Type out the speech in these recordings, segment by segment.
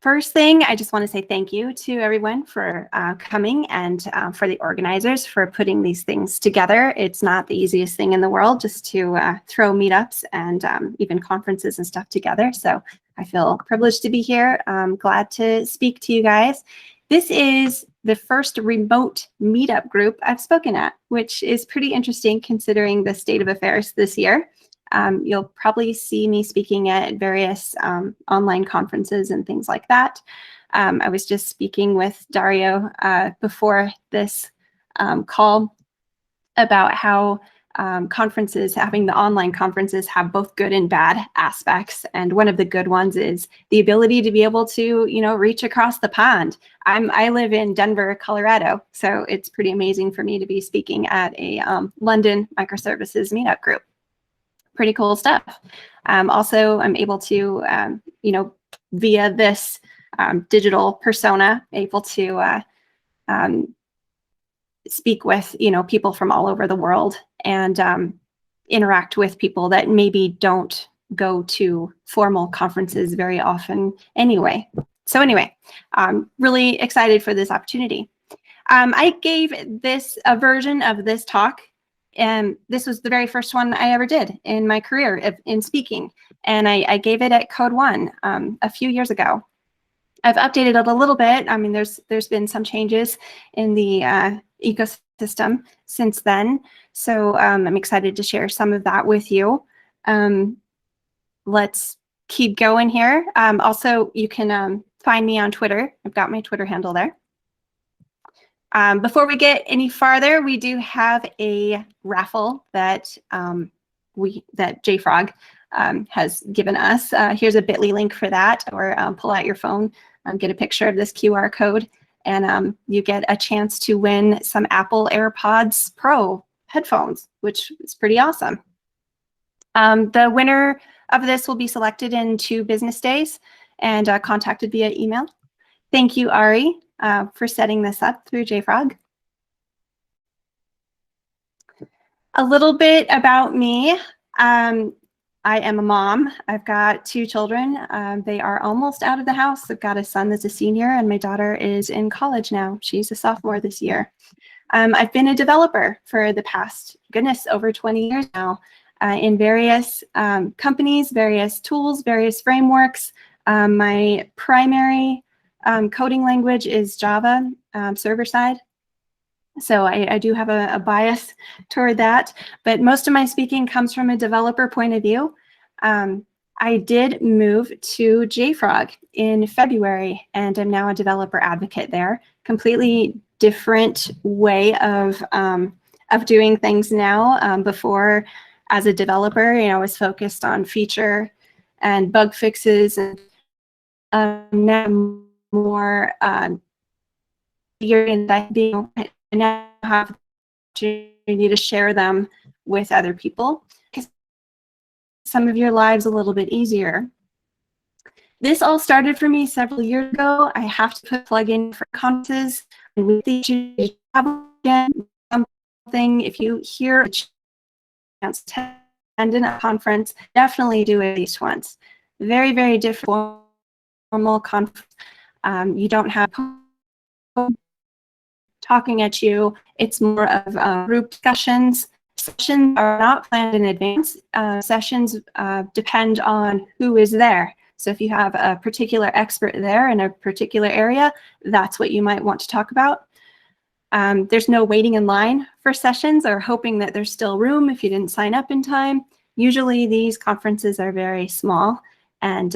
First thing, I just want to say thank you to everyone for coming and for the organizers for putting these things together. It's not the easiest thing in the world just to throw meetups and even conferences and stuff together. So I feel privileged to be here. I'm glad to speak to you guys. This is the first remote meetup group I've spoken at, which is pretty interesting considering the state of affairs this year. You'll probably see me speaking at various online conferences and things like that. I was just speaking with Dario before this call about how conferences, having the online conferences, have both good and bad aspects. And one of the good ones is the ability to be able to, reach across the pond. I live in Denver, Colorado, so it's pretty amazing for me to be speaking at a London Microservices meetup group. Pretty cool stuff. Also, I'm able to, via this digital persona, able to speak with, people from all over the world and interact with people that maybe don't go to formal conferences very often anyway. So anyway, I'm really excited for this opportunity. I gave a version of this talk. And this was the very first one I ever did in my career in speaking. And I gave it at CodeOne a few years ago. I've updated it a little bit. I mean, there's been some changes in the ecosystem since then. So I'm excited to share some of that with you. Let's keep going here. Also, you can find me on Twitter. I've got my Twitter handle there. Before we get any farther, we do have a raffle that JFrog has given us. Here's a bit.ly link for that, or pull out your phone, get a picture of this QR code, and you get a chance to win some Apple AirPods Pro headphones, which is pretty awesome. The winner of this will be selected in 2 business days and contacted via email. Thank you, Ari, for setting this up through JFrog. A little bit about me. I am a mom. I've got 2 children. They are almost out of the house. I've got a son that's a senior, and my daughter is in college now. She's a sophomore this year. I've been a developer for the past, goodness, over 20 years now in various companies, various tools, various frameworks. My primary coding language is Java, server side. So I do have a bias toward that, but most of my speaking comes from a developer point of view. I did move to JFrog in February, and I'm now a developer advocate there. Completely different way of doing things now. Before, as a developer, I was focused on feature and bug fixes, and now more being I now have the opportunity to share them with other people, because some of your lives a little bit easier. This all started for me several years ago. I have to put plug-in for conferences, and with the something, if you hear a chance to attend a conference, definitely do it at least once. Very, very different formal conference. You don't have talking at you. It's more of group discussions. Sessions are not planned in advance. Sessions depend on who is there. So if you have a particular expert there in a particular area, that's what you might want to talk about. There's no waiting in line for sessions or hoping that there's still room if you didn't sign up in time. Usually these conferences are very small, and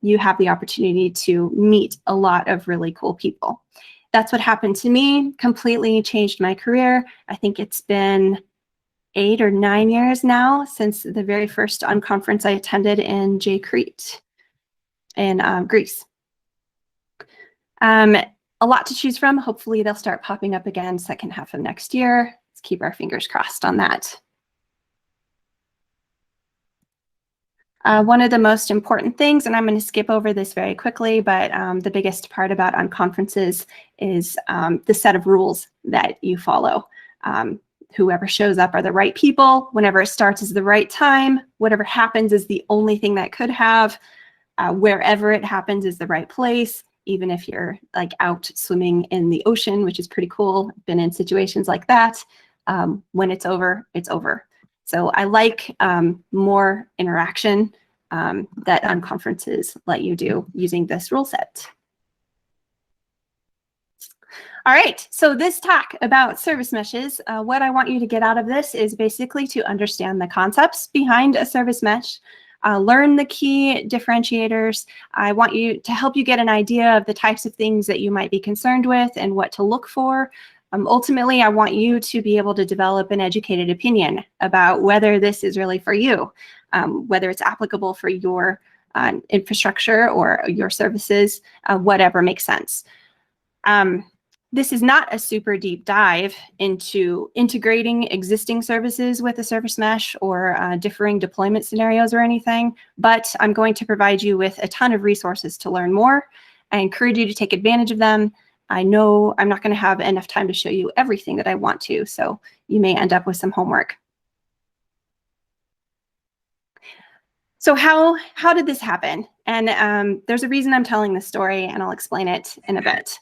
you have the opportunity to meet a lot of really cool people. That's what happened to me, completely changed my career. I think it's been 8 or 9 years now since the very first UNconference I attended in JCrete in Greece. A lot to choose from. Hopefully they'll start popping up again second half of next year. Let's keep our fingers crossed on that. One of the most important things, and I'm going to skip over this very quickly, but the biggest part about UNconferences is the set of rules that you follow. Whoever shows up are the right people. Whenever it starts is the right time. Whatever happens is the only thing that could have. wherever it happens is the right place, even if you're like out swimming in the ocean, which is pretty cool. I've been in situations like that. When it's over, it's over. So I like more interaction that UNconferences let you do using this rule set. All right, so this talk about service meshes, what I want you to get out of this is basically to understand the concepts behind a service mesh, learn the key differentiators. I want you to help you get an idea of the types of things that you might be concerned with and what to look for. Ultimately, I want you to be able to develop an educated opinion about whether this is really for you, whether it's applicable for your infrastructure or your services, whatever makes sense. This is not a super deep dive into integrating existing services with a service mesh or differing deployment scenarios or anything, but I'm going to provide you with a ton of resources to learn more. I encourage you to take advantage of them. I know I'm not going to have enough time to show you everything that I want to, so you may end up with some homework. So how did this happen? And there's a reason I'm telling this story, and I'll explain it in a bit.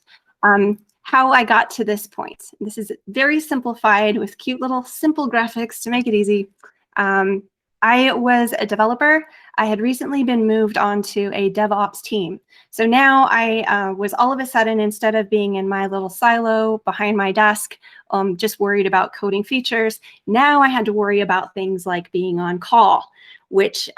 How I got to this point. This is very simplified with cute little simple graphics to make it easy. I was a developer. I had recently been moved onto a DevOps team. So now I was all of a sudden, instead of being in my little silo behind my desk, just worried about coding features, now I had to worry about things like being on call, which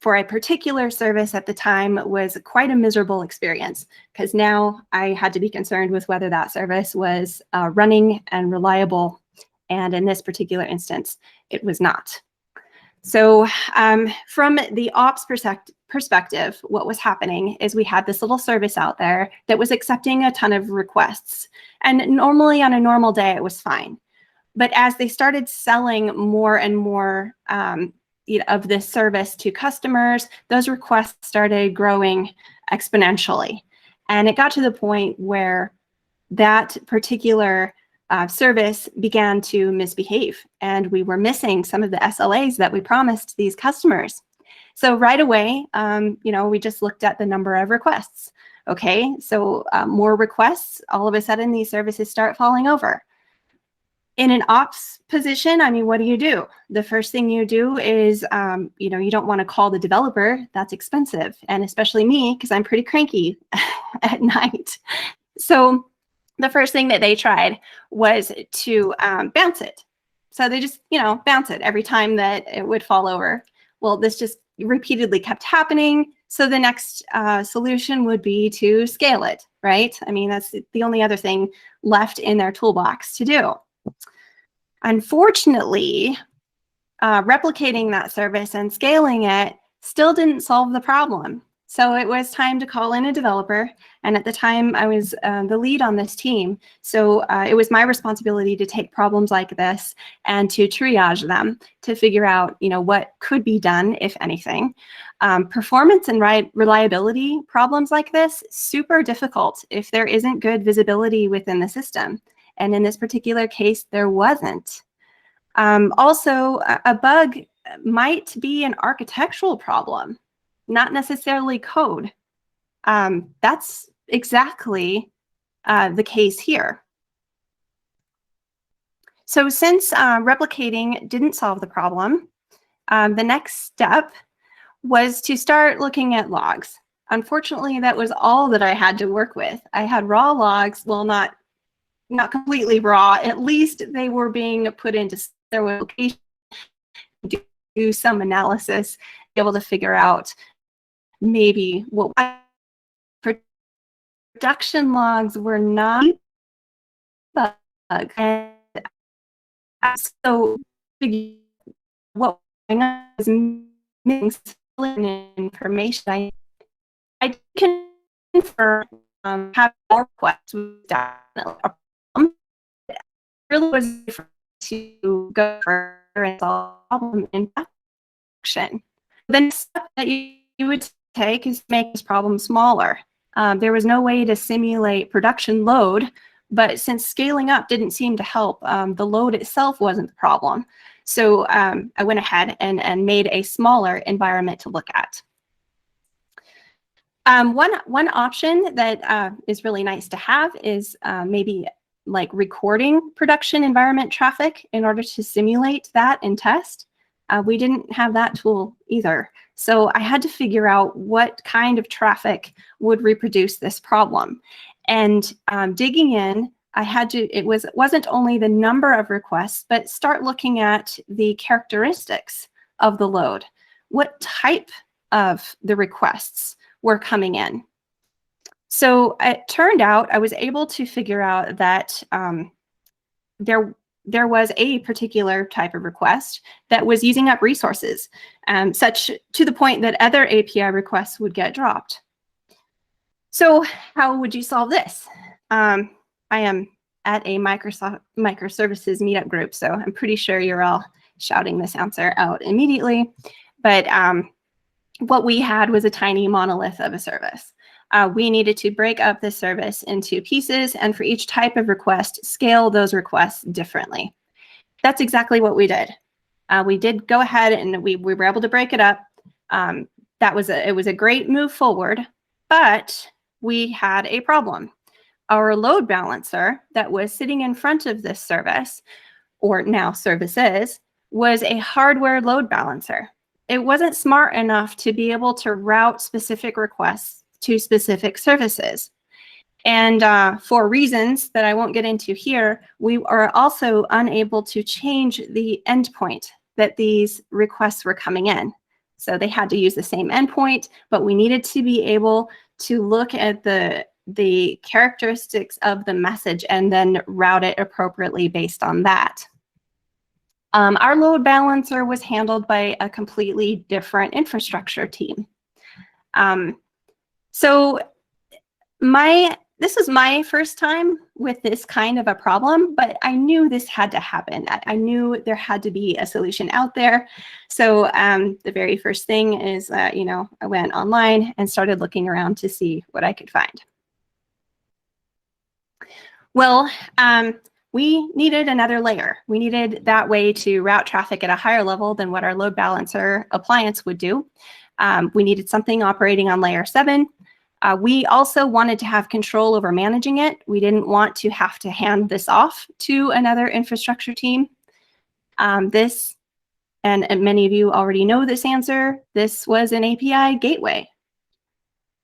for a particular service at the time was quite a miserable experience, because now I had to be concerned with whether that service was running and reliable. And in this particular instance, it was not. So from the ops perspective, what was happening is we had this little service out there that was accepting a ton of requests. And normally on a normal day, it was fine. But as they started selling more and more of this service to customers, those requests started growing exponentially. And it got to the point where that particular service began to misbehave, and we were missing some of the SLAs that we promised these customers. So right away, we just looked at the number of requests. Okay, so more requests, all of a sudden these services start falling over. In an ops position, I mean, what do? The first thing you do is, you don't want to call the developer. That's expensive. And especially me, because I'm pretty cranky at night. So the first thing that they tried was to bounce it. So they just, bounce it every time that it would fall over. Well, this just repeatedly kept happening. So the next solution would be to scale it, right? I mean, that's the only other thing left in their toolbox to do. Unfortunately, replicating that service and scaling it still didn't solve the problem. So it was time to call in a developer. And at the time, I was the lead on this team. So it was my responsibility to take problems like this and to triage them to figure out, what could be done, if anything. Performance and reliability problems like this, super difficult if there isn't good visibility within the system. And in this particular case, there wasn't. Also, a bug might be an architectural problem, not necessarily code. That's exactly the case here. So since replicating didn't solve the problem, the next step was to start looking at logs. Unfortunately, that was all that I had to work with. I had raw logs, well, not completely raw, at least they were being put into their location, do some analysis, be able to figure out maybe what production logs were not bug. And so what was missing information. I can confirm having more requests was definitely a problem. It really was to go further and solve the problem in production. The next step that you would take is to make this problem smaller. There was no way to simulate production load, but since scaling up didn't seem to help, the load itself wasn't the problem. So I went ahead and made a smaller environment to look at. One option that is really nice to have is maybe like recording production environment traffic in order to simulate that and test. We didn't have that tool either. So I had to figure out what kind of traffic would reproduce this problem. And digging in, it wasn't only the number of requests, but start looking at the characteristics of the load. What type of the requests were coming in? So it turned out I was able to figure out that there was a particular type of request that was using up resources, such to the point that other API requests would get dropped. So how would you solve this? I am at a Microservices meetup group, so I'm pretty sure you're all shouting this answer out immediately. But what we had was a tiny monolith of a service. We needed to break up the service into pieces, and for each type of request, scale those requests differently. That's exactly what we did. We did go ahead and we were able to break it up. It was a great move forward, but we had a problem. Our load balancer that was sitting in front of this service, or now services, was a hardware load balancer. It wasn't smart enough to be able to route specific requests to specific services. And for reasons that I won't get into here, we are also unable to change the endpoint that these requests were coming in. So they had to use the same endpoint, but we needed to be able to look at the characteristics of the message and then route it appropriately based on that. Our load balancer was handled by a completely different infrastructure team. So this was my first time with this kind of a problem, but I knew this had to happen. I knew there had to be a solution out there. So the very first thing is, I went online and started looking around to see what I could find. Well, we needed another layer. We needed that way to route traffic at a higher level than what our load balancer appliance would do. We needed something operating on layer 7. We also wanted to have control over managing it. We didn't want to have to hand this off to another infrastructure team. And many of you already know this answer, this was an API gateway.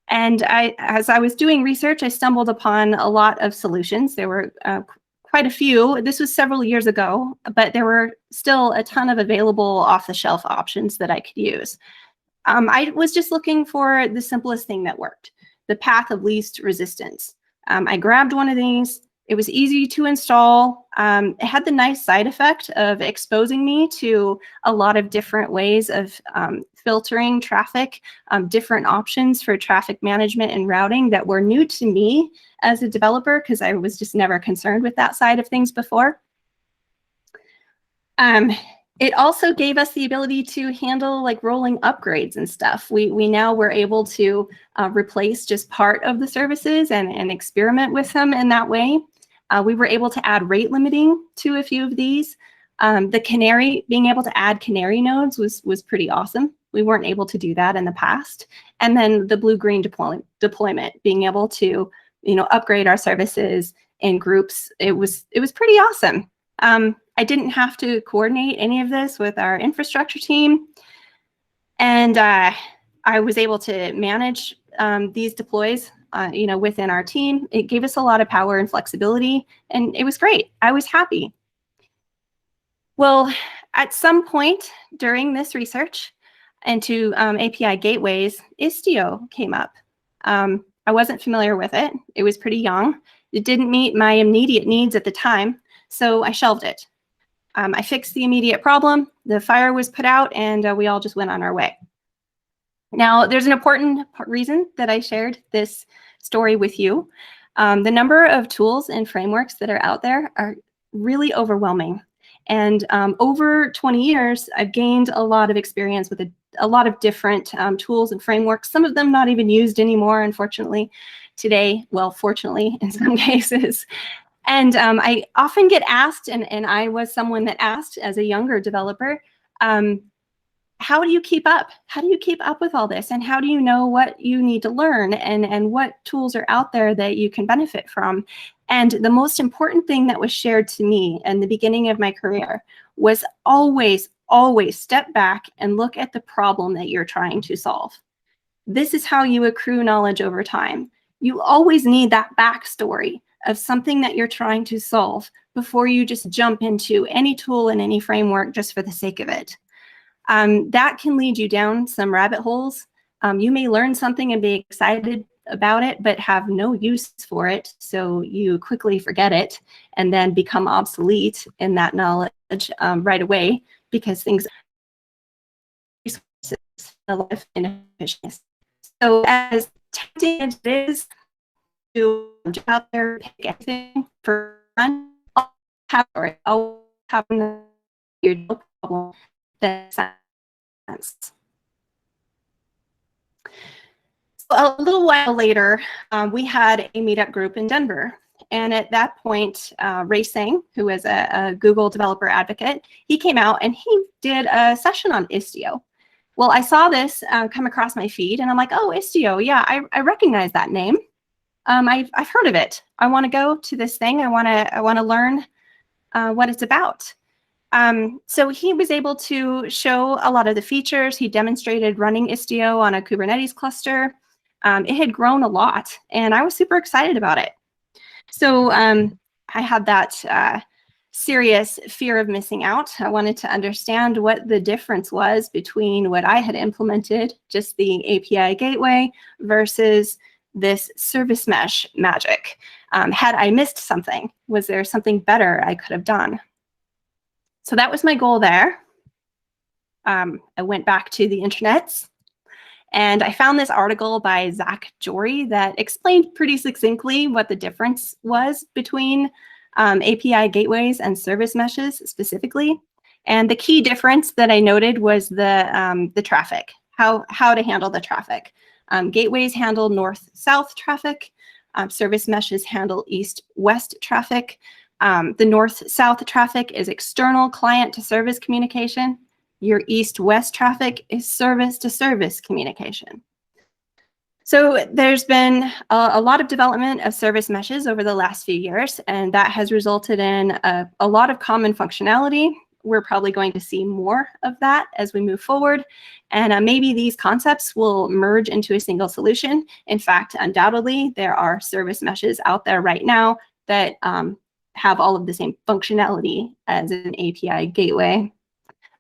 And as I was doing research, I stumbled upon a lot of solutions. There were quite a few. This was several years ago, but there were still a ton of available off-the-shelf options that I could use. I was just looking for the simplest thing that worked, the path of least resistance. I grabbed one of these. It was easy to install. It had the nice side effect of exposing me to a lot of different ways of filtering traffic, different options for traffic management and routing that were new to me as a developer because I was just never concerned with that side of things before. It also gave us the ability to handle like rolling upgrades and stuff. We now were able to replace just part of the services and experiment with them in that way. We were able to add rate limiting to a few of these. Being able to add canary nodes was pretty awesome. We weren't able to do that in the past. And then the blue-green deployment, being able to upgrade our services in groups, it was pretty awesome. I didn't have to coordinate any of this with our infrastructure team. And I was able to manage these deploys within our team. It gave us a lot of power and flexibility, and it was great. I was happy. Well, at some point during this research into API gateways, Istio came up. I wasn't familiar with it. It was pretty young. It didn't meet my immediate needs at the time, so I shelved it. I fixed the immediate problem, the fire was put out, and we all just went on our way. Now, there's an important reason that I shared this story with you. The number of tools and frameworks that are out there are really overwhelming. And over 20 years, I've gained a lot of experience with a lot of different tools and frameworks, some of them not even used anymore, unfortunately, today. Well, fortunately, in some cases. And I often get asked, and I was someone that asked as a younger developer, how do you keep up? How do you keep up with all this? And how do you know what you need to learn and what tools are out there that you can benefit from? And the most important thing that was shared to me in the beginning of my career was always, always step back and look at the problem that you're trying to solve. This is how you accrue knowledge over time. You always need that backstory of something that you're trying to solve before you just jump into any tool and any framework just for the sake of it. That can lead you down some rabbit holes. You may learn something and be excited about it, but have no use for it. So you quickly forget it and then become obsolete in that knowledge right away because things a lot of inefficiency. So as tempting as it is to jump out there, pick anything for fun, I'll have your problem that sense. So a little while later, we had a meetup group in Denver. And at that point, Ray Singh, who is a Google developer advocate, he came out and he did a session on Istio. Well, I saw this come across my feed and I'm like, oh, Istio, yeah, I recognize that name. I've heard of it. I want to go to this thing. I want to learn what it's about. So he was able to show a lot of the features. He demonstrated running Istio on a Kubernetes cluster. It had grown a lot, and I was super excited about it. So I had that serious fear of missing out. I wanted to understand what the difference was between what I had implemented, just the API gateway, versus this service mesh magic. Had I missed something? Was there something better I could have done? So that was my goal there. I went back to the internets and I found this article by Zach Jory that explained pretty succinctly what the difference was between API gateways and service meshes specifically. And the key difference that I noted was the traffic, how to handle the traffic. Gateways handle north-south traffic. Service meshes handle east-west traffic. The north-south traffic is external client-to-service communication. Your east-west traffic is service-to-service communication. So there's been a lot of development of service meshes over the last few years, and that has resulted in a lot of common functionality. We're probably going to see more of that as we move forward. And maybe these concepts will merge into a single solution. In fact, undoubtedly, there are service meshes out there right now that have all of the same functionality as an API gateway.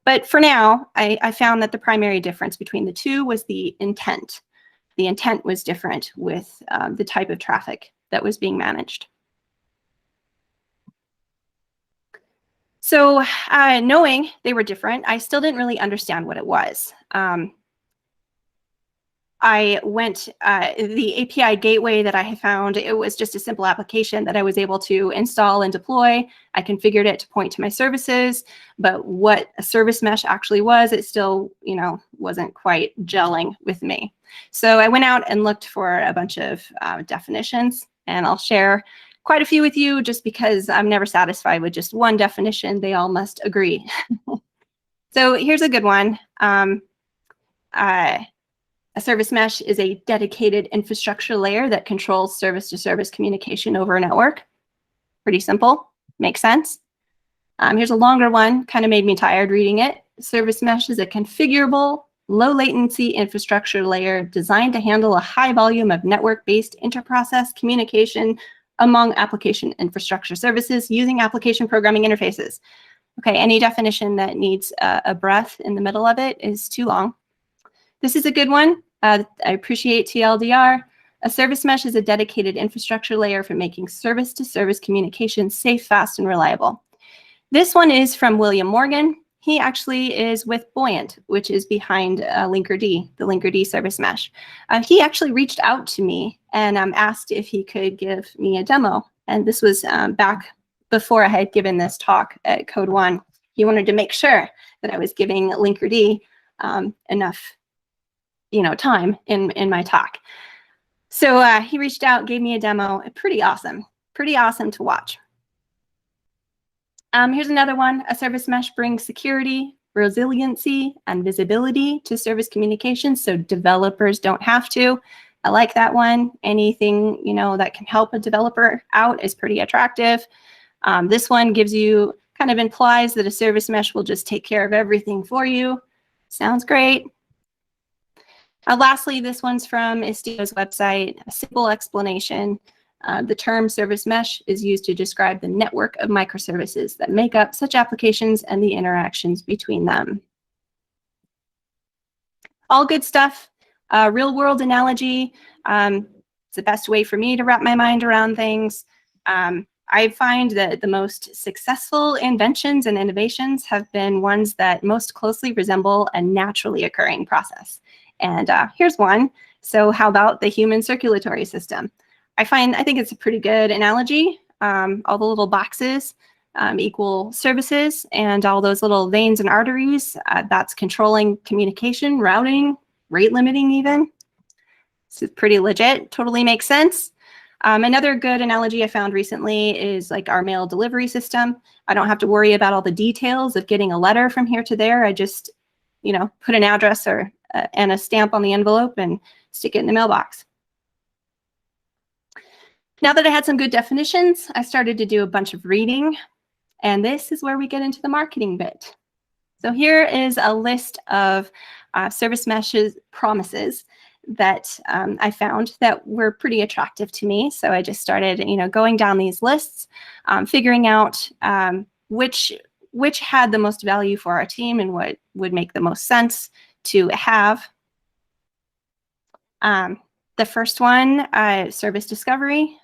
But for now, I found that the primary difference between the two was the intent. The intent was different with the type of traffic that was being managed. So knowing they were different, I still didn't really understand what it was. I went, the API gateway that I had found, it was just a simple application that I was able to install and deploy. I configured it to point to my services, but what a service mesh actually was, it still, wasn't quite gelling with me. So I went out and looked for a bunch of definitions, and I'll share quite a few with you just because I'm never satisfied with just one definition. They all must agree. So here's a good one. A service mesh is a dedicated infrastructure layer that controls service-to-service communication over a network. Pretty simple, makes sense. Here's a longer one, kind of made me tired reading it. Service mesh is a configurable, low-latency infrastructure layer designed to handle a high volume of network-based inter-process communication among application infrastructure services using application programming interfaces. Okay, any definition that needs a breath in the middle of it is too long. This is a good one. I appreciate TLDR. A service mesh is a dedicated infrastructure layer for making service-to-service communication safe, fast, and reliable. This one is from William Morgan. He actually is with Buoyant, which is behind Linkerd, the Linkerd service mesh. He actually reached out to me and asked if he could give me a demo. And this was back before I had given this talk at CodeOne. He wanted to make sure that I was giving Linkerd enough time in my talk. So he reached out, gave me a demo. Pretty awesome to watch. Here's another one. A service mesh brings security, resiliency and visibility to service communications so developers don't have to. I like that one. Anything, you know, that can help a developer out is pretty attractive. This one gives you, kind of implies that a service mesh will just take care of everything for you. Sounds great. Lastly, this one's from Istio's website, a simple explanation. The term service mesh is used to describe the network of microservices that make up such applications and the interactions between them. All good stuff. Real world analogy. It's the best way for me to wrap my mind around things. I find that the most successful inventions and innovations have been ones that most closely resemble a naturally occurring process. And here's one. So how about the human circulatory system? I think it's a pretty good analogy. All the little boxes equal services, and all those little veins and arteries, that's controlling communication, routing, rate limiting even. This is pretty legit, totally makes sense. Another good analogy I found recently is like our mail delivery system. I don't have to worry about all the details of getting a letter from here to there. I just, you know, put an address or and a stamp on the envelope and stick it in the mailbox. Now that I had some good definitions, I started to do a bunch of reading, and this is where we get into the marketing bit. So here is a list of service meshes promises that I found that were pretty attractive to me. So I just started, you know, going down these lists, figuring out which had the most value for our team and what would make the most sense to have. The first one, service discovery,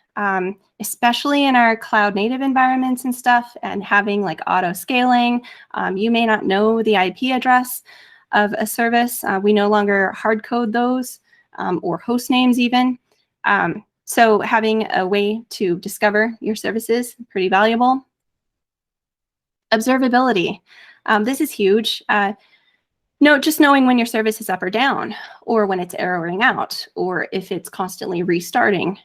especially in our cloud native environments and stuff, and having like auto scaling. You may not know the IP address of a service. We no longer hard code those or host names even. So having a way to discover your services, pretty valuable. Observability. This is huge. Just knowing when your service is up or down, or when it's erroring out, or if it's constantly restarting.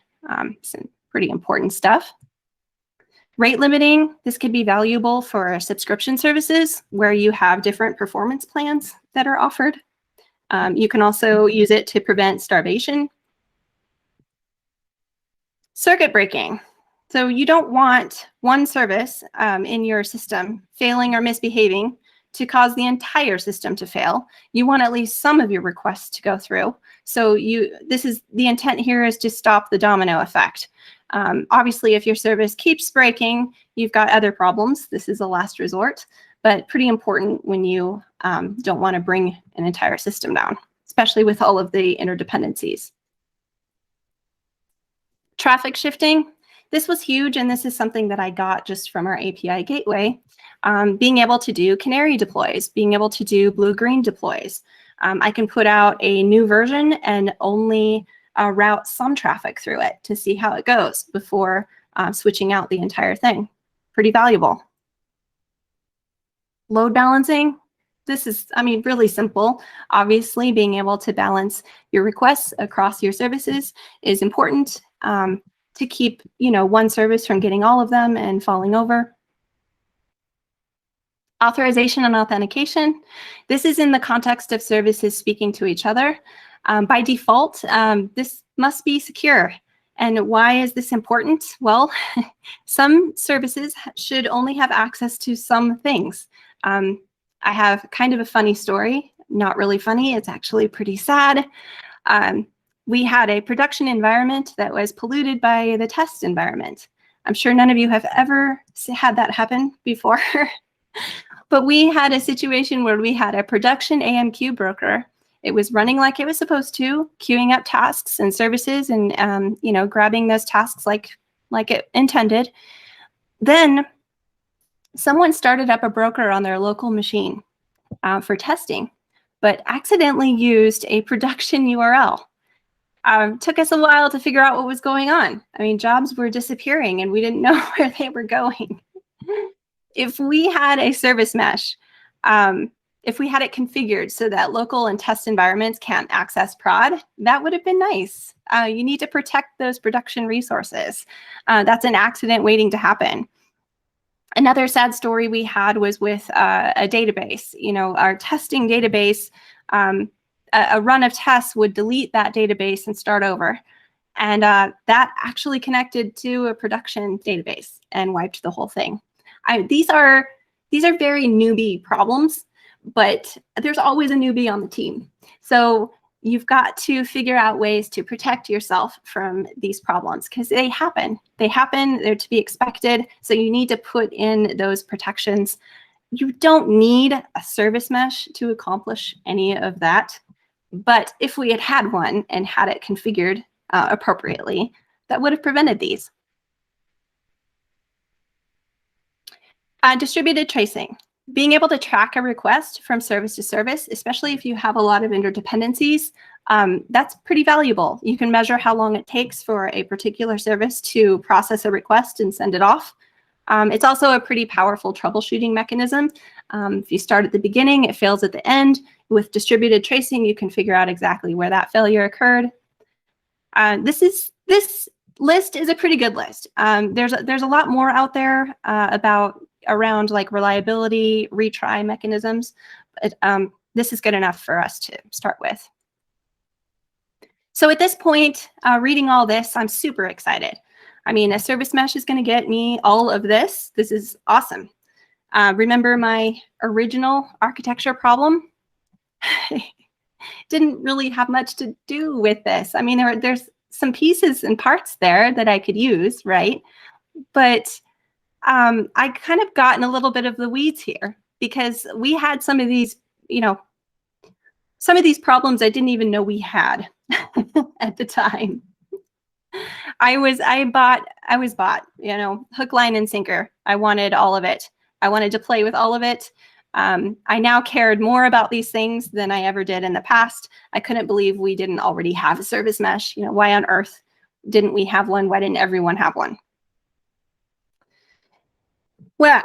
Some pretty important stuff. Rate limiting. This could be valuable for subscription services where you have different performance plans that are offered. You can also use it to prevent starvation. Circuit breaking. So you don't want one service in your system failing or misbehaving to cause the entire system to fail. You want at least some of your requests to go through. So the intent here is to stop the domino effect. Obviously, if your service keeps breaking, you've got other problems. This is a last resort, but pretty important when you don't want to bring an entire system down, especially with all of the interdependencies. Traffic shifting. This was huge, and this is something that I got just from our API gateway. Being able to do canary deploys, being able to do blue-green deploys. I can put out a new version and only route some traffic through it to see how it goes before switching out the entire thing. Pretty valuable. Load balancing. This is, really simple. Obviously, being able to balance your requests across your services is important to keep, one service from getting all of them and falling over. Authorization and authentication. This is in the context of services speaking to each other. By default, this must be secure. And why is this important? Well, some services should only have access to some things. I have kind of a funny story. Not really funny, it's actually pretty sad. We had a production environment that was polluted by the test environment. I'm sure none of you have ever had that happen before. But we had a situation where we had a production AMQ broker. It was running like it was supposed to, queuing up tasks and services and grabbing those tasks like it intended. Then someone started up a broker on their local machine for testing, but accidentally used a production URL. Took us a while to figure out what was going on. Jobs were disappearing and we didn't know where they were going. If we had a service mesh, if we had it configured so that local and test environments can't access prod, that would have been nice. You need to protect those production resources. That's an accident waiting to happen. Another sad story we had was with a database. You know, our testing database, a run of tests would delete that database and start over. And that actually connected to a production database and wiped the whole thing. These are very newbie problems, but there's always a newbie on the team. So you've got to figure out ways to protect yourself from these problems because they happen. They happen, they're to be expected. So you need to put in those protections. You don't need a service mesh to accomplish any of that. But if we had had one and had it configured appropriately, that would have prevented these. Distributed tracing. Being able to track a request from service to service, especially if you have a lot of interdependencies, that's pretty valuable. You can measure how long it takes for a particular service to process a request and send it off. It's also a pretty powerful troubleshooting mechanism. If you start at the beginning, it fails at the end. With distributed tracing, you can figure out exactly where that failure occurred. This list is a pretty good list. There's a lot more out there around like reliability, retry mechanisms, but this is good enough for us to start with. So at this point, reading all this, I'm super excited. I mean, a service mesh is going to get me all of this. This is awesome. Remember my original architecture problem? Didn't really have much to do with this. I mean, there's some pieces and parts there that I could use, right? But I kind of got in a little bit of the weeds here because we had some of these, you know, some of these problems I didn't even know we had at the time. I was bought, you know, hook, line, and sinker. I wanted all of it. I wanted to play with all of it. I now cared more about these things than I ever did in the past. I couldn't believe we didn't already have a service mesh. You know, why on earth didn't we have one? Why didn't everyone have one? Well,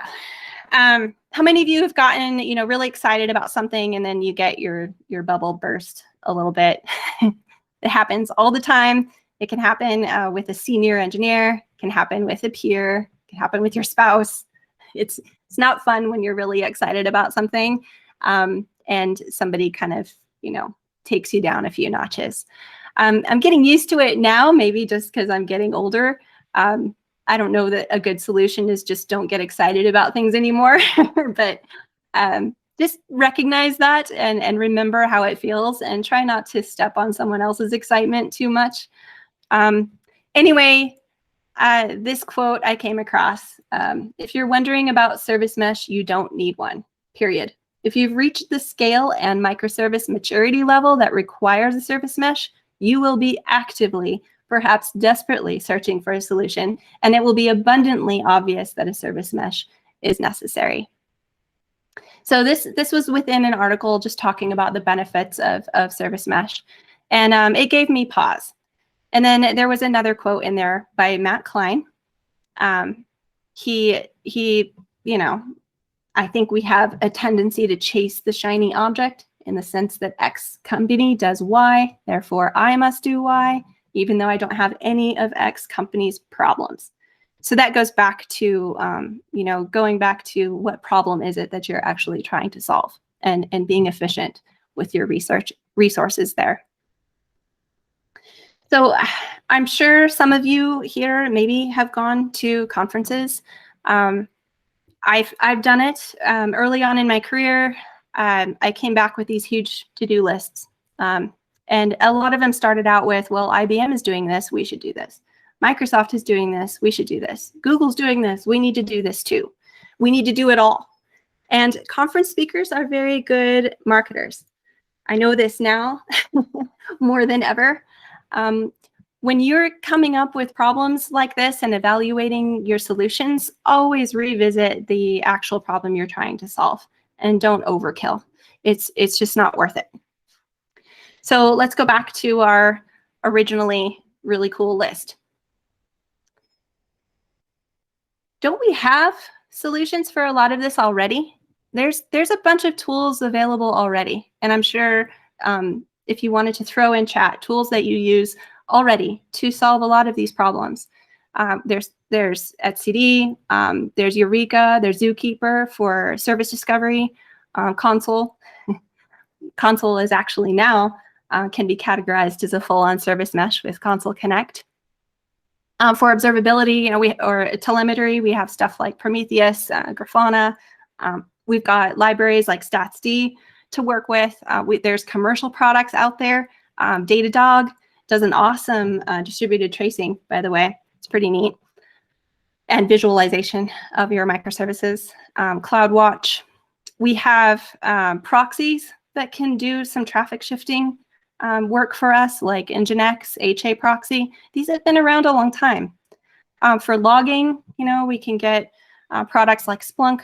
how many of you have gotten, you know, really excited about something and then you get your bubble burst a little bit? It happens all the time. It can happen with a senior engineer. It can happen with a peer. It can happen with your spouse. It's not fun when you're really excited about something and somebody kind of, you know, takes you down a few notches. I'm getting used to it now, maybe just because I'm getting older. I don't know that a good solution is just don't get excited about things anymore, but just recognize that and remember how it feels and try not to step on someone else's excitement too much. Anyway, this quote I came across, if you're wondering about service mesh, you don't need one, period. If you've reached the scale and microservice maturity level that requires a service mesh, you will be actively, perhaps desperately searching for a solution, and it will be abundantly obvious that a service mesh is necessary. So this was within an article just talking about the benefits of service mesh, and it gave me pause. And then there was another quote in there by Matt Klein. He, you know, I think we have a tendency to chase the shiny object in the sense that X company does Y, therefore I must do Y, even though I don't have any of X company's problems. So that goes back to, you know, going back to what problem is it that you're actually trying to solve and being efficient with your resources there. So I'm sure some of you here maybe have gone to conferences. I've done it early on in my career. I came back with these huge to-do lists. And a lot of them started out with, well, IBM is doing this, we should do this. Microsoft is doing this, we should do this. Google's doing this, we need to do this too. We need to do it all. And conference speakers are very good marketers. I know this now more than ever. When you're coming up with problems like this and evaluating your solutions, always revisit the actual problem you're trying to solve and don't overkill. It's just not worth it. So let's go back to our originally really cool list. Don't we have solutions for a lot of this already? There's a bunch of tools available already. And I'm sure if you wanted to throw in chat, tools that you use already to solve a lot of these problems. There's etcd, there's Eureka, there's Zookeeper for service discovery, Console. Console is actually now can be categorized as a full-on service mesh with Console Connect. For observability, or telemetry, we have stuff like Prometheus, Grafana. We've got libraries like StatsD to work with. There's commercial products out there. Datadog does an awesome distributed tracing, by the way. It's pretty neat. And visualization of your microservices. CloudWatch. We have proxies that can do some traffic shifting work for us, like Nginx, HA proxy. These have been around a long time. For logging, we can get products like Splunk.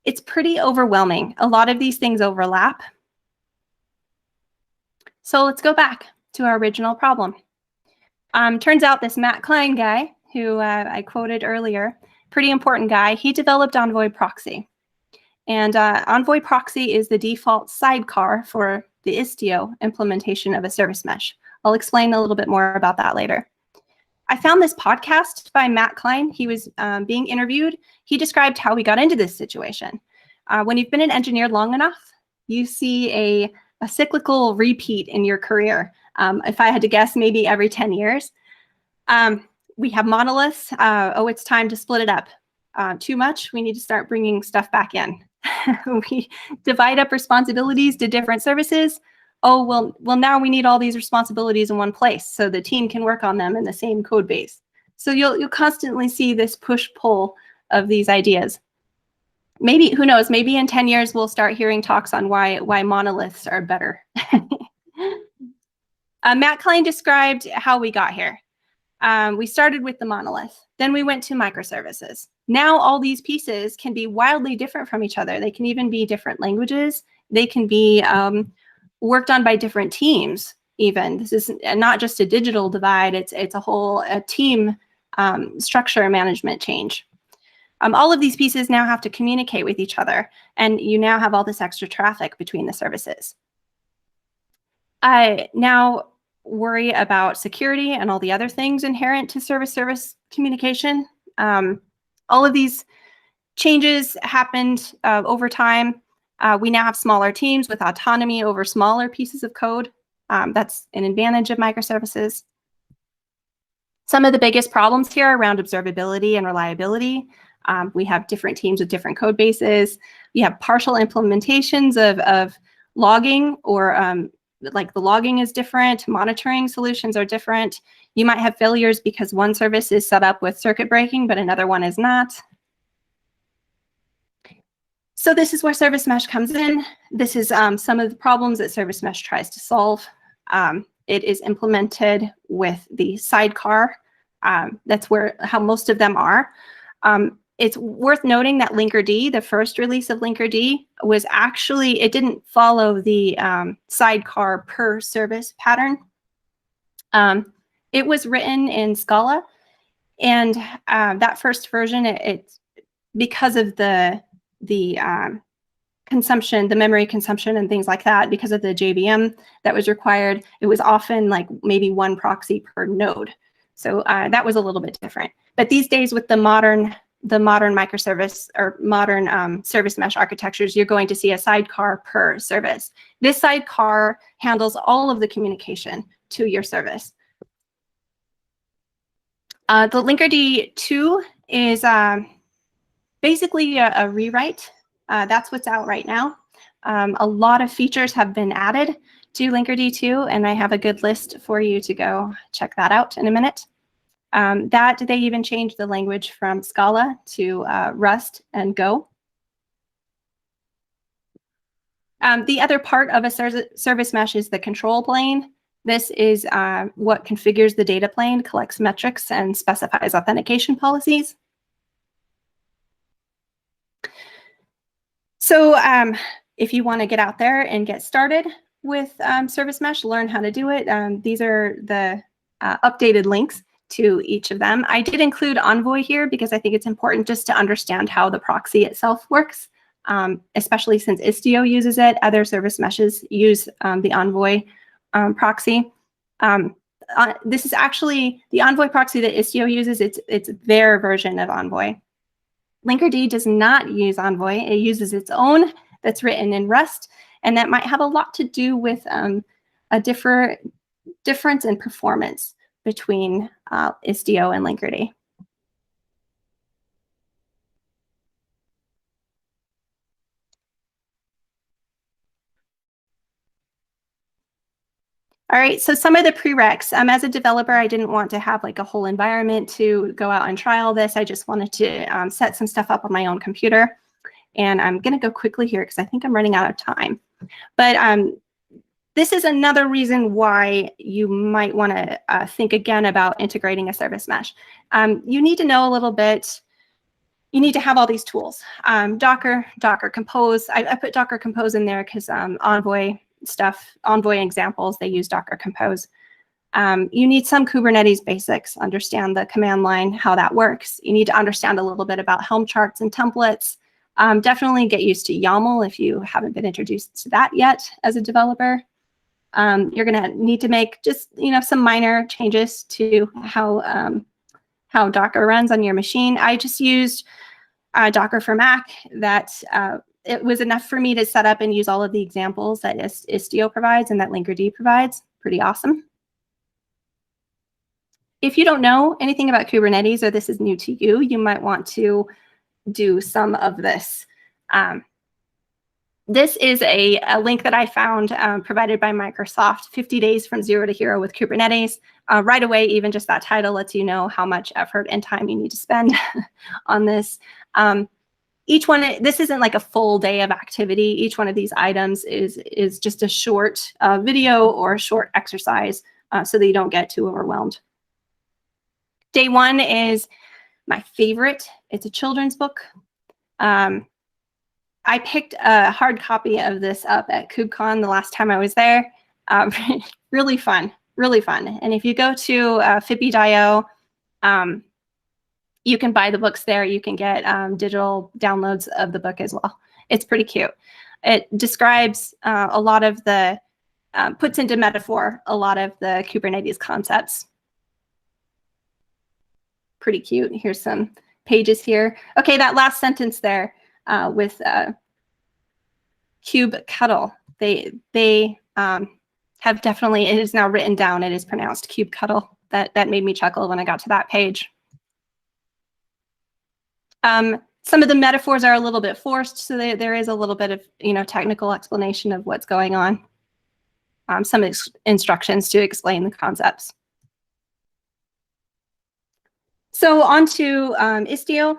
It's pretty overwhelming. A lot of these things overlap. So let's go back to our original problem. Turns out this Matt Klein guy, who I quoted earlier, pretty important guy, he developed Envoy Proxy. And Envoy Proxy is the default sidecar for the Istio implementation of a service mesh. I'll explain a little bit more about that later. I found this podcast by Matt Klein. He was being interviewed. He described how we got into this situation. When you've been an engineer long enough, you see a cyclical repeat in your career. If I had to guess, maybe every 10 years. We have monoliths. Oh, it's time to split it up. Too much, we need to start bringing stuff back in. We divide up responsibilities to different services. Oh, well, now we need all these responsibilities in one place so the team can work on them in the same code base. So you'll constantly see this push-pull of these ideas. Maybe, who knows, maybe in 10 years we'll start hearing talks on why monoliths are better. Matt Klein described how we got here. We started with the monolith. Then we went to microservices. Now all these pieces can be wildly different from each other. They can even be different languages. They can be worked on by different teams even. This is not just a digital divide. It's a whole team structure management change. All of these pieces now have to communicate with each other. And you now have all this extra traffic between the services. Now worry about security and all the other things inherent to service communication. All of these changes happened over time. We now have smaller teams with autonomy over smaller pieces of code. That's an advantage of microservices. Some of the biggest problems here are around observability and reliability. We have different teams with different code bases. We have partial implementations of logging, or like the logging is different, monitoring solutions are different. You might have failures because one service is set up with circuit breaking, but another one is not. So this is where service mesh comes in. This is some of the problems that service mesh tries to solve. It is implemented with the sidecar. That's how most of them are. It's worth noting that Linkerd, the first release of Linkerd, was actually, it didn't follow the sidecar per service pattern. It was written in Scala, and that first version, it's because of the consumption, the memory consumption and things like that, because of the JVM that was required, it was often like maybe one proxy per node. So that was a little bit different. But these days with the modern microservice or modern service mesh architectures, you're going to see a sidecar per service. This sidecar handles all of the communication to your service. The Linkerd 2 is basically a rewrite. That's what's out right now. A lot of features have been added to Linkerd 2, and I have a good list for you to go check that out in a minute. That they even changed the language from Scala to Rust and Go. The other part of a service mesh is the control plane. This is what configures the data plane, collects metrics, and specifies authentication policies. So if you want to get out there and get started with service mesh, learn how to do it, these are the updated links to each of them. I did include Envoy here because I think it's important just to understand how the proxy itself works, especially since Istio uses it. Other service meshes use the Envoy proxy. this is actually the Envoy proxy that Istio uses. It's their version of Envoy. Linkerd does not use Envoy. It uses its own that's written in Rust, and that might have a lot to do with a difference in performance between Istio and Linkerd. All right, so some of the prereqs. As a developer, I didn't want to have like a whole environment to go out and try all this. I just wanted to set some stuff up on my own computer. And I'm going to go quickly here because I think I'm running out of time. But this is another reason why you might want to think again about integrating a service mesh. You need to know a little bit. You need to have all these tools. Docker Compose. I put Docker Compose in there because Envoy examples, they use Docker Compose. You need some Kubernetes basics, understand the command line, how that works. You need to understand a little bit about Helm charts and templates. Definitely get used to YAML if you haven't been introduced to that yet as a developer. You're going to need to make just some minor changes to how Docker runs on your machine. I just used Docker for Mac. It was enough for me to set up and use all of the examples that Istio provides and that Linkerd provides. Pretty awesome. If you don't know anything about Kubernetes or this is new to you, you might want to do some of this. This is a link that I found provided by Microsoft, 50 days from zero to hero with Kubernetes. Right away, even just that title lets you know how much effort and time you need to spend on this. Each one, this isn't like a full day of activity. Each one of these items is just a short video or a short exercise so that you don't get too overwhelmed. Day one is my favorite. It's a children's book. I picked a hard copy of this up at KubeCon the last time I was there. Really fun, really fun. And if you go to Fippy.io, you can buy the books there. You can get digital downloads of the book as well. It's pretty cute. It describes a lot of the, puts into metaphor a lot of the Kubernetes concepts. Pretty cute. Here's some pages here. Okay, that last sentence there with kubectl. They have definitely, it is now written down. It is pronounced kubectl. That made me chuckle when I got to that page. Some of the metaphors are a little bit forced, so there is a little bit of technical explanation of what's going on. Some instructions to explain the concepts. So on to Istio.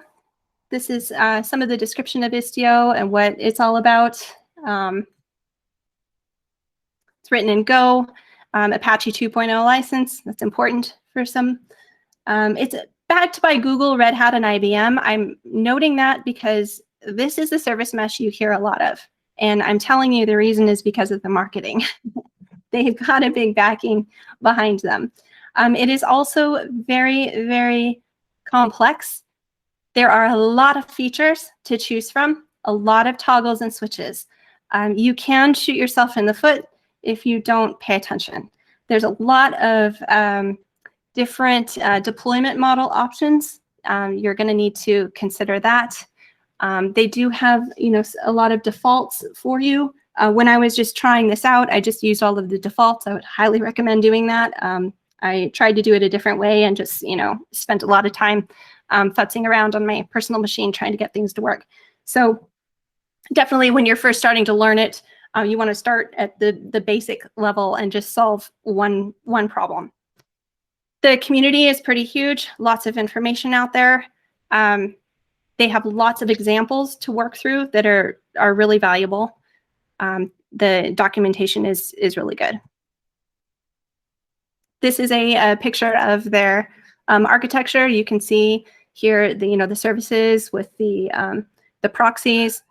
This is some of the description of Istio and what it's all about. It's written in Go, Apache 2.0 license. That's important for some. It's backed by Google, Red Hat, and IBM. I'm noting that because this is the service mesh you hear a lot of. And I'm telling you the reason is because of the marketing. They've got a big backing behind them. It is also very, very complex. There are a lot of features to choose from, a lot of toggles and switches. You can shoot yourself in the foot if you don't pay attention. There's a lot of different deployment model options. You're going to need to consider that. They do have, a lot of defaults for you. When I was just trying this out, I just used all of the defaults. I would highly recommend doing that. I tried to do it a different way and just, spent a lot of time futzing around on my personal machine trying to get things to work. So definitely when you're first starting to learn it, you want to start at the basic level and just solve one problem. The community is pretty huge, lots of information out there. They have lots of examples to work through that are really valuable. The documentation is really good. This is a picture of their architecture. You can see here the services with the proxies.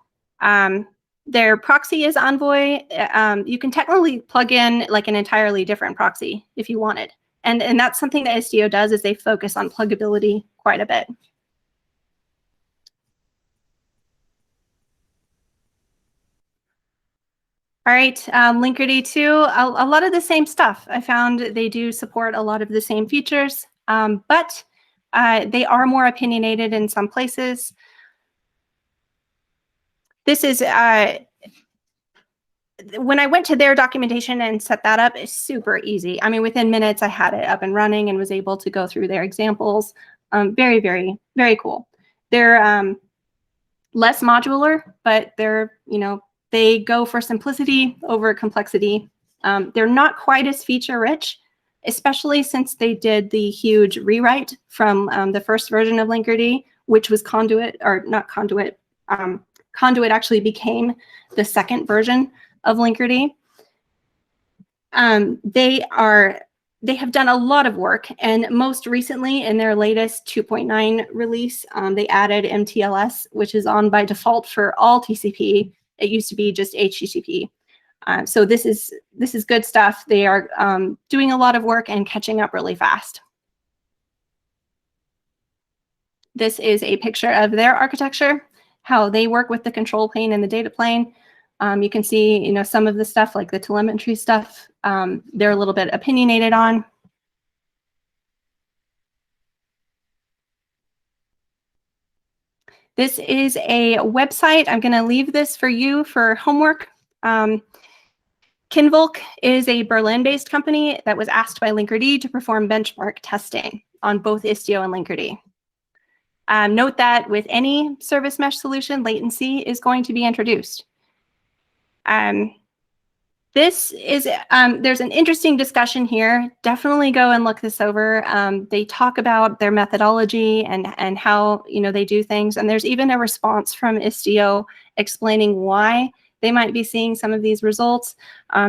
Their proxy is Envoy. You can technically plug in like an entirely different proxy if you wanted. And that's something that Istio does, is they focus on pluggability quite a bit. All right, Linkerd 2, a lot of the same stuff. I found they do support a lot of the same features, but they are more opinionated in some places. This is, when I went to their documentation and set that up, it's super easy. I mean, within minutes, I had it up and running and was able to go through their examples. Very, very, very cool. They're less modular, but they're, they go for simplicity over complexity. They're not quite as feature rich, especially since they did the huge rewrite from the first version of Linkerd, which was Conduit, or not Conduit. Conduit actually became the second version of Linkerd. They have done a lot of work, and most recently in their latest 2.9 release, they added MTLS, which is on by default for all TCP. It used to be just HTTP. So this is good stuff. They are doing a lot of work and catching up really fast. This is a picture of their architecture, how they work with the control plane and the data plane. You can see, some of the stuff like the telemetry stuff, they're a little bit opinionated on. This is a website. I'm going to leave this for you for homework. Kinvolk is a Berlin-based company that was asked by Linkerd to perform benchmark testing on both Istio and Linkerd. Note that with any service mesh solution, latency is going to be introduced. This is, there's an interesting discussion here. Definitely go and look this over. They talk about their methodology and how they do things. And there's even a response from Istio explaining why they might be seeing some of these results,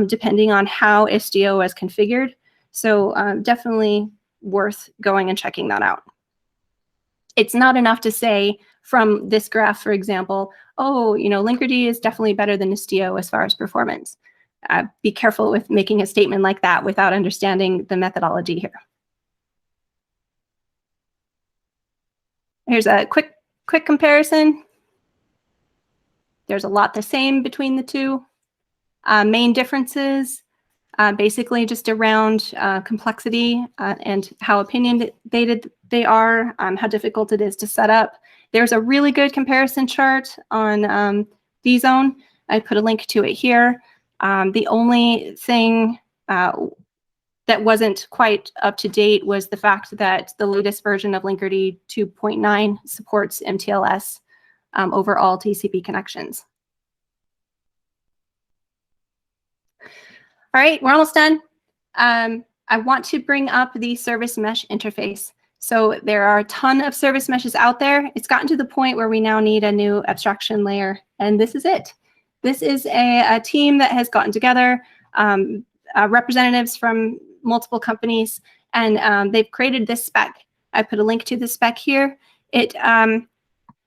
depending on how Istio is configured. So definitely worth going and checking that out. It's not enough to say from this graph, for example, oh, Linkerd is definitely better than Istio as far as performance. Be careful with making a statement like that without understanding the methodology here. Here's a quick comparison. There's a lot the same between the two. Main differences, basically just around complexity and how opinionated they are, how difficult it is to set up. There's a really good comparison chart on vZone. I put a link to it here. The only thing that wasn't quite up to date was the fact that the latest version of Linkerd 2.9 supports MTLS over all TCP connections. All right, we're almost done. I want to bring up the service mesh interface. So there are a ton of service meshes out there. It's gotten to the point where we now need a new abstraction layer, and this is it. This is a team that has gotten together, representatives from multiple companies, and they've created this spec. I put a link to the spec here.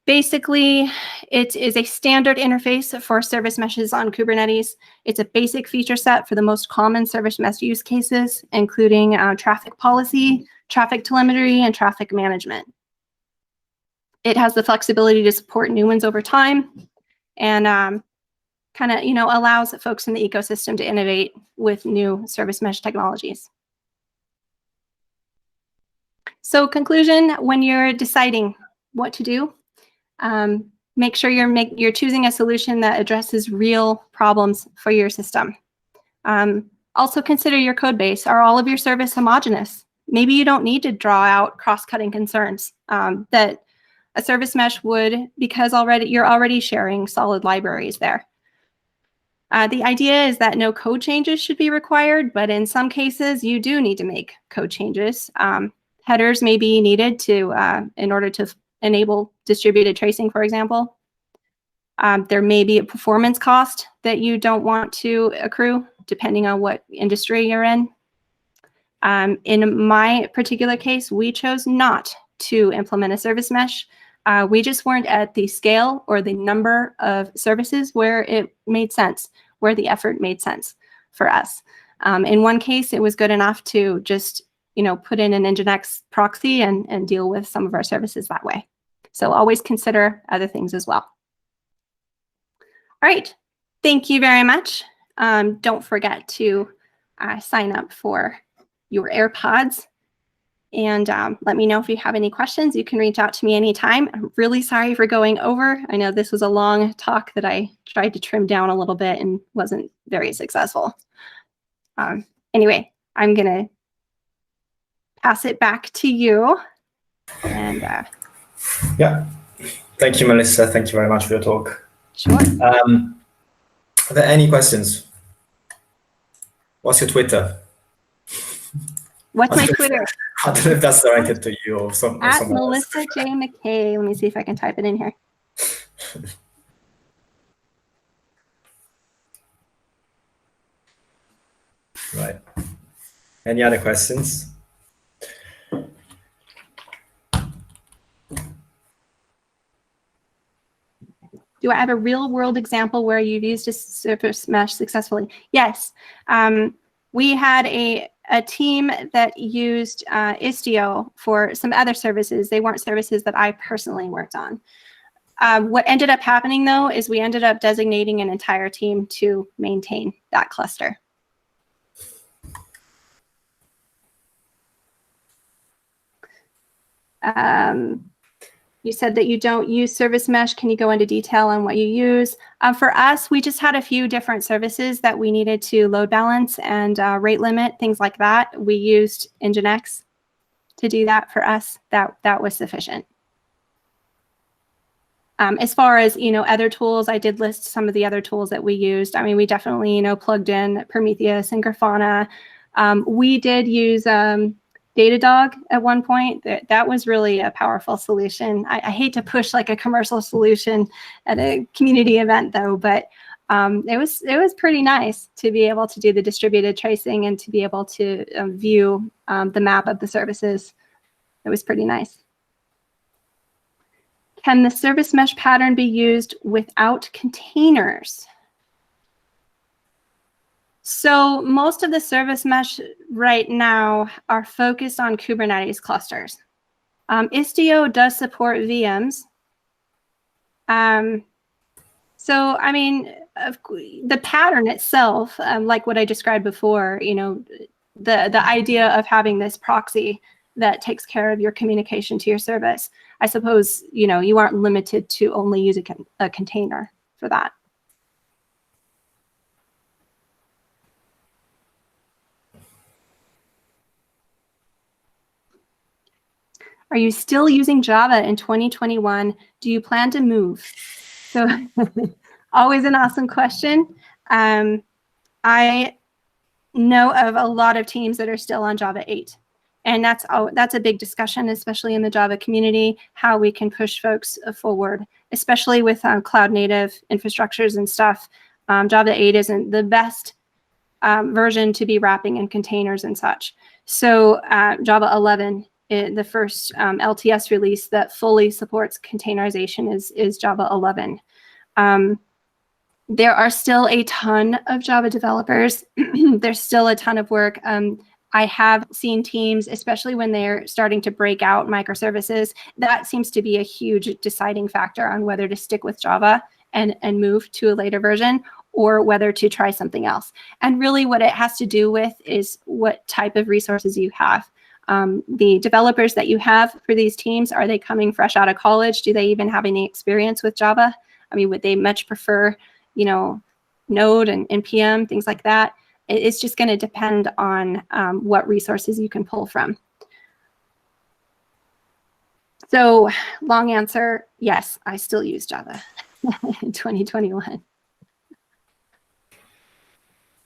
Basically, it is a standard interface for service meshes on Kubernetes. It's a basic feature set for the most common service mesh use cases, including traffic policy, traffic telemetry, and traffic management. It has the flexibility to support new ones over time, and kind of allows folks in the ecosystem to innovate with new service mesh technologies. So conclusion, when you're deciding what to do, make sure you're choosing a solution that addresses real problems for your system. Also consider your code base. Are all of your service homogeneous? Maybe you don't need to draw out cross-cutting concerns that a service mesh would, because you're already sharing solid libraries there. The idea is that no code changes should be required, but in some cases you do need to make code changes. Headers may be needed in order to enable distributed tracing, for example. There may be a performance cost that you don't want to accrue, depending on what industry you're in. In my particular case, we chose not to implement a service mesh. We just weren't at the scale or the number of services where it made sense, where the effort made sense for us. In one case, it was good enough to just put in an Nginx proxy and deal with some of our services that way. So always consider other things as well. All right, thank you very much. don't forget to sign up for your AirPods. And let me know if you have any questions. You can reach out to me anytime. I'm really sorry for going over. I know this was a long talk that I tried to trim down a little bit and wasn't very successful. Anyway, I'm going to pass it back to you. And yeah, thank you, Melissa. Thank you very much for your talk. Sure. Are there any questions? What's your Twitter? What's my Twitter? I don't know if that's directed to you or someone else. Melissa J. McKay. Let me see if I can type it in here. Right. Any other questions? Do I have a real world example where you've used a service mesh successfully? Yes. We had a team that used Istio for some other services. They weren't services that I personally worked on. What ended up happening, though, is we ended up designating an entire team to maintain that cluster. You said that you don't use service mesh. Can you go into detail on what you use? For us, we just had a few different services that we needed to load balance and rate limit, things like that. We used Nginx to do that for us. That was sufficient. As far as, other tools, I did list some of the other tools that we used. I mean, we definitely, plugged in Prometheus and Grafana. We did use Datadog at one point. That was really a powerful solution. I hate to push like a commercial solution at a community event though, but it was pretty nice to be able to do the distributed tracing and to be able to view the map of the services. It was pretty nice. Can the service mesh pattern be used without containers? So most of the service mesh right now are focused on Kubernetes clusters. Istio does support VMs. So, I mean, the pattern itself, like what I described before, the idea of having this proxy that takes care of your communication to your service, I suppose, you aren't limited to only using a container for that. Are you still using Java in 2021? Do you plan to move? So always an awesome question. I know of a lot of teams that are still on Java 8. And that's a big discussion, especially in the Java community, how we can push folks forward, especially with cloud native infrastructures and stuff. Java 8 isn't the best version to be wrapping in containers and such. So Java 11, the first LTS release that fully supports containerization is Java 11. There are still a ton of Java developers. There's still a ton of work. I have seen teams, especially when they're starting to break out microservices, that seems to be a huge deciding factor on whether to stick with Java and move to a later version, or whether to try something else. And really what it has to do with is what type of resources you have. The developers that you have for these teams, are they coming fresh out of college? Do they even have any experience with Java? I mean, would they much prefer, Node and NPM, things like that? It's just going to depend on what resources you can pull from. So long answer, yes, I still use Java in 2021.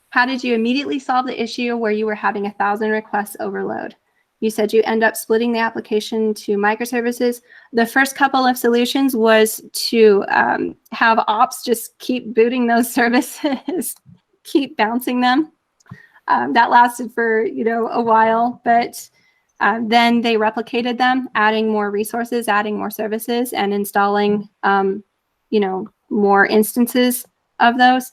How did you immediately solve the issue where you were having 1,000 requests overload? You said you end up splitting the application to microservices. The first couple of solutions was to have ops just keep booting those services, keep bouncing them. That lasted for a while, but then they replicated them, adding more resources, adding more services, and installing more instances of those.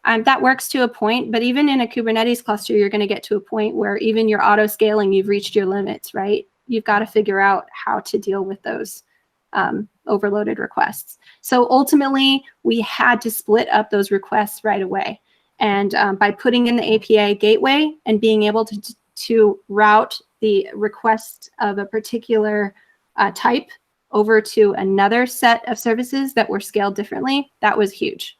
That works to a point, but even in a Kubernetes cluster, you're going to get to a point where even your auto scaling, you've reached your limits, right? You've got to figure out how to deal with those overloaded requests. So ultimately, we had to split up those requests right away. And by putting in the API gateway and being able to route the request of a particular type over to another set of services that were scaled differently, that was huge.